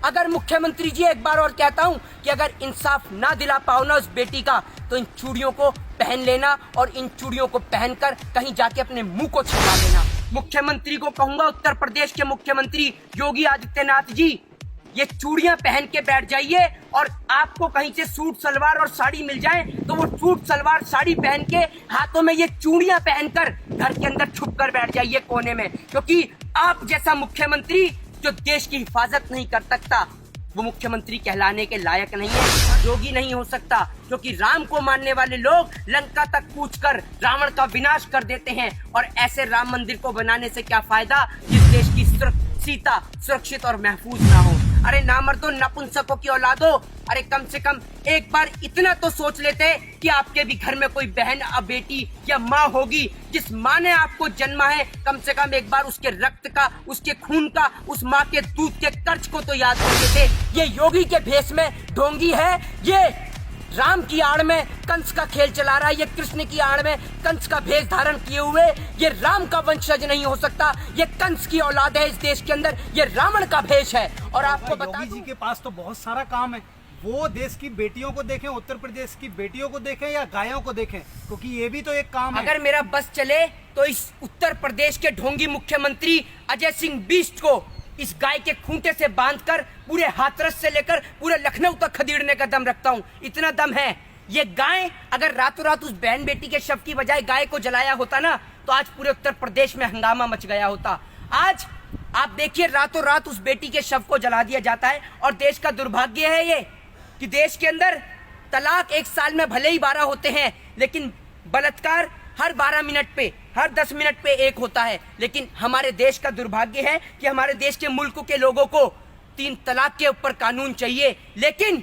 अगर मुख्यमंत्री जी एक बार और कहता हूँ कि अगर इंसाफ ना दिला पाओ ना उस बेटी का, तो इन चूड़ियों को पहन लेना और इन चूड़ियों को पहनकर कहीं जाके अपने मुंह को छिपा लेना। मुख्यमंत्री को कहूंगा, उत्तर प्रदेश के मुख्यमंत्री योगी आदित्यनाथ जी, ये चूड़ियां पहन के बैठ जाइए और आपको कहीं से सूट सलवार और साड़ी मिल जाए तो वो सूट सलवार साड़ी पहन के हाथों में ये चूड़ियां पहनकर घर के अंदर छुप कर बैठ जाइए कोने में, क्योंकि आप जैसा मुख्यमंत्री जो देश की हिफाजत नहीं कर सकता वो मुख्यमंत्री कहलाने के लायक नहीं है, योगी नहीं हो सकता। क्योंकि राम को मानने वाले लोग लंका तक कूचकर रावण का विनाश कर देते हैं, और ऐसे राम मंदिर को बनाने से क्या फायदा जिस देश की सीता सुरक्षित और महफूज ना हो। अरे नामर्दो, नपुंसकों की औलादो, अरे कम से कम एक बार इतना तो सोच लेते कि आपके भी घर में कोई बहन या बेटी या माँ होगी जिस माँ ने आपको जन्मा है। कम से कम एक बार उसके रक्त का, उसके खून का, उस माँ के दूध के कर्ज को तो याद करते थे। ये योगी के भेष में ढोंगी है, ये राम की आड़ में कंस का खेल चला रहा है, ये कृष्ण की आड़ में कंस का भेष धारण किए हुए ये राम का वंशज नहीं हो सकता। ये कंस की औलाद है इस देश के अंदर, ये रावण का भेष है। और आपको बता योगी जी के पास तो बहुत सारा काम है, वो देश की बेटियों को देखें, उत्तर प्रदेश की बेटियों को देखें या गायों को देखें, क्योंकि ये भी तो एक काम है। अगर मेरा बस चले तो इस उत्तर प्रदेश के ढोंगी मुख्यमंत्री अजय सिंह बिष्ट को इस गाय के खूंटे से बांधकर पूरे हाथरस से लेकर पूरे लखनऊ तक खदेड़ने का दम रखता हूँ। इतना दम है। ये गाय अगर रातों रात उस बहन बेटी के शव की बजाय गाय को जलाया होता ना, तो आज पूरे उत्तर प्रदेश में हंगामा मच गया होता। आज आप देखिए, रातों रात उस बेटी के शव को जला दिया जाता है। और देश का दुर्भाग्य है ये कि देश के अंदर तलाक एक साल में भले ही 12 होते हैं, लेकिन बलात्कार हर 12 मिनट पे, हर 10 मिनट पे एक होता है। लेकिन हमारे देश का दुर्भाग्य है कि हमारे देश के मुल्क के लोगों को 3 तलाक के ऊपर कानून चाहिए, लेकिन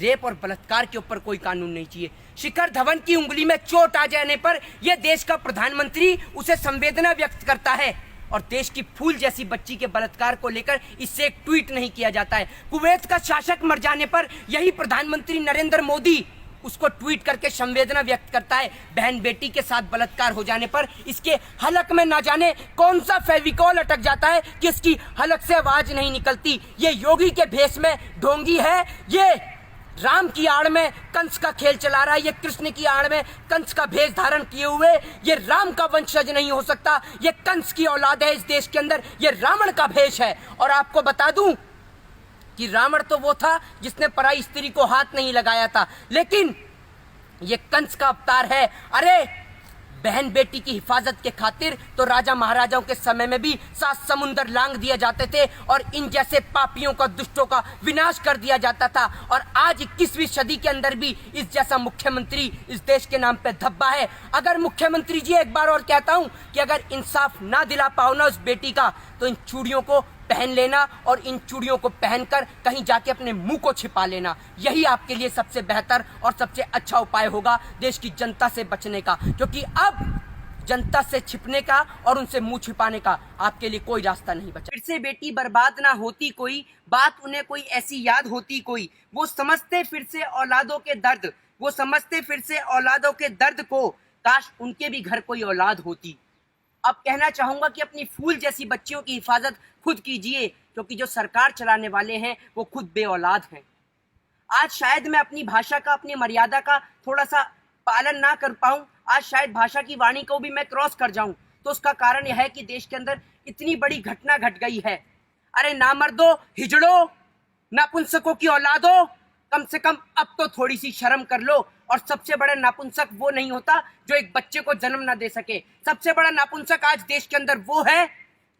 रेप और बलात्कार के ऊपर कोई कानून नहीं चाहिए। शिखर धवन की उंगली में चोट आ जाने पर यह देश का प्रधानमंत्री उसे संवेदना व्यक्त करता है, और देश की फूल जैसी बच्ची के बलात्कार को लेकर इससे एक ट्वीट नहीं किया जाता है। कुवैत का शासक मर जाने पर यही प्रधानमंत्री नरेंद्र मोदी उसको ट्वीट करके संवेदना व्यक्त करता है। बहन बेटी के साथ बलात्कार हो जाने पर इसके हलक में ना जाने कौन सा फेविकॉल अटक जाता है कि इसकी हलक से आवाज नहीं निकलती। ये योगी के भेष में ढोंगी है, ये राम की आड़ में कंस का खेल चला रहा है, ये कृष्ण की आड़ में कंस का भेष धारण किए हुए ये राम का वंशज नहीं हो सकता। ये कंस की औलाद है इस देश के अंदर, ये रावण का भेष है। और आपको बता दूं कि रावण तो वो था जिसने पराई स्त्री को हाथ नहीं लगाया था, लेकिन ये कंस का अवतार है। अरे बहन बेटी की हिफाजत के खातिर तो राजा महाराजाओं के समय में भी 7 समुंदर लांग दिए जाते थे और इन जैसे पापियों का, दुष्टों का विनाश कर दिया जाता था। और आज 21वीं सदी के अंदर भी इस जैसा मुख्यमंत्री इस देश के नाम पे धब्बा है। अगर मुख्यमंत्री जी एक बार और कहता हूं कि अगर इंसाफ ना दिला पाओ ना उस बेटी का, तो इन चूड़ियों को पहन लेना और इन चूड़ियों को पहनकर कहीं जाके अपने मुंह को छिपा लेना। यही आपके लिए सबसे बेहतर और सबसे अच्छा उपाय होगा देश की जनता से बचने का, क्योंकि अब जनता से छिपने का और उनसे मुंह छिपाने का आपके लिए कोई रास्ता नहीं बचा। फिर से बेटी बर्बाद ना होती कोई बात, उन्हें कोई ऐसी याद होती कोई, वो समझते फिर से औलादों के दर्द, वो समझते फिर से औलादों के दर्द को, काश उनके भी घर कोई औलाद होती। अब कहना चाहूंगा कि अपनी फूल जैसी बच्चियों की हिफाजत खुद कीजिए, क्योंकि जो सरकार चलाने वाले हैं वो खुद बेऔलाद हैं। आज शायद मैं अपनी भाषा का, अपनी मर्यादा का थोड़ा सा पालन ना कर पाऊं, आज शायद भाषा की वाणी को भी मैं क्रॉस कर जाऊं, तो उसका कारण यह है कि देश के अंदर इतनी बड़ी घटना घट गई है। अरे नामर्दो, हिजड़ो, नपुंसकों की औलादो, कम से कम अब तो थोड़ी सी शर्म कर लो। और सबसे बड़ा नापुंसक वो नहीं होता जो एक बच्चे को जन्म ना दे सके। सबसे बड़ा नापुंसक आज देश के अंदर वो है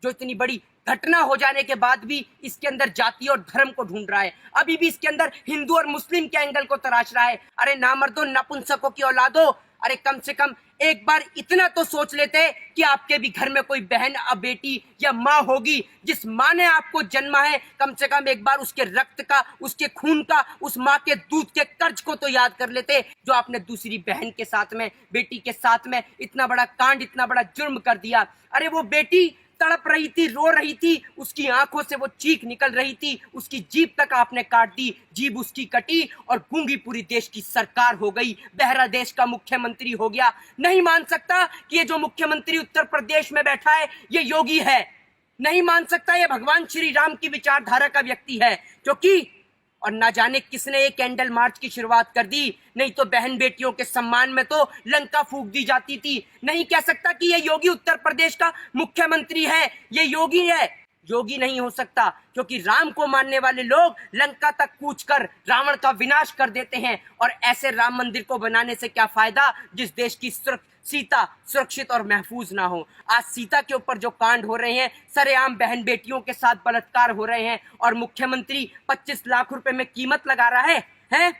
जो इतनी बड़ी घटना हो जाने के बाद भी इसके अंदर जाति और धर्म को ढूंढ रहा है, अभी भी इसके अंदर हिंदू और मुस्लिम के एंगल को तराश रहा है। अरे नामर्दो, नपुंसकों की औलादो, अरे कम से कम एक बार इतना तो सोच लेते कि आपके भी घर में कोई बहन या बेटी या माँ होगी जिस माँ ने आपको जन्मा है। कम से कम एक बार उसके रक्त का, उसके खून का, उस माँ के दूध के कर्ज को तो याद कर लेते जो आपने दूसरी बहन के साथ में, बेटी के साथ में इतना बड़ा कांड, इतना बड़ा जुर्म कर दिया। अरे वो बेटी तड़प रही थी, रो रही थी, उसकी आंखों से वो चीख निकल रही थी, उसकी जीभ तक आपने काट दी, जीभ उसकी कटी और गूंगी पूरी देश की सरकार हो गई, बहरा देश का मुख्यमंत्री हो गया। नहीं मान सकता कि ये जो मुख्यमंत्री उत्तर प्रदेश में बैठा है ये योगी है। नहीं मान सकता ये भगवान श्री राम की विचारधारा का व्यक्ति है, क्योंकि और ना जाने किसने ये कैंडल मार्च की शुरुआत कर दी, नहीं तो बहन बेटियों के सम्मान में तो लंका फूंक दी जाती थी। नहीं कह सकता कि ये योगी उत्तर प्रदेश का मुख्यमंत्री है, ये योगी है। योगी नहीं हो सकता, क्योंकि राम को मानने वाले लोग लंका तक कूच कर रावण का विनाश कर देते हैं। और ऐसे राम मंदिर को बनाने से क्या फायदा जिस देश की सीता सुरक्षित और महफूज ना हो। आज सीता के ऊपर जो कांड हो रहे हैं, सरेआम बहन बेटियों के साथ बलात्कार हो रहे हैं, और मुख्यमंत्री 25 लाख रुपए में कीमत लगा रहा है।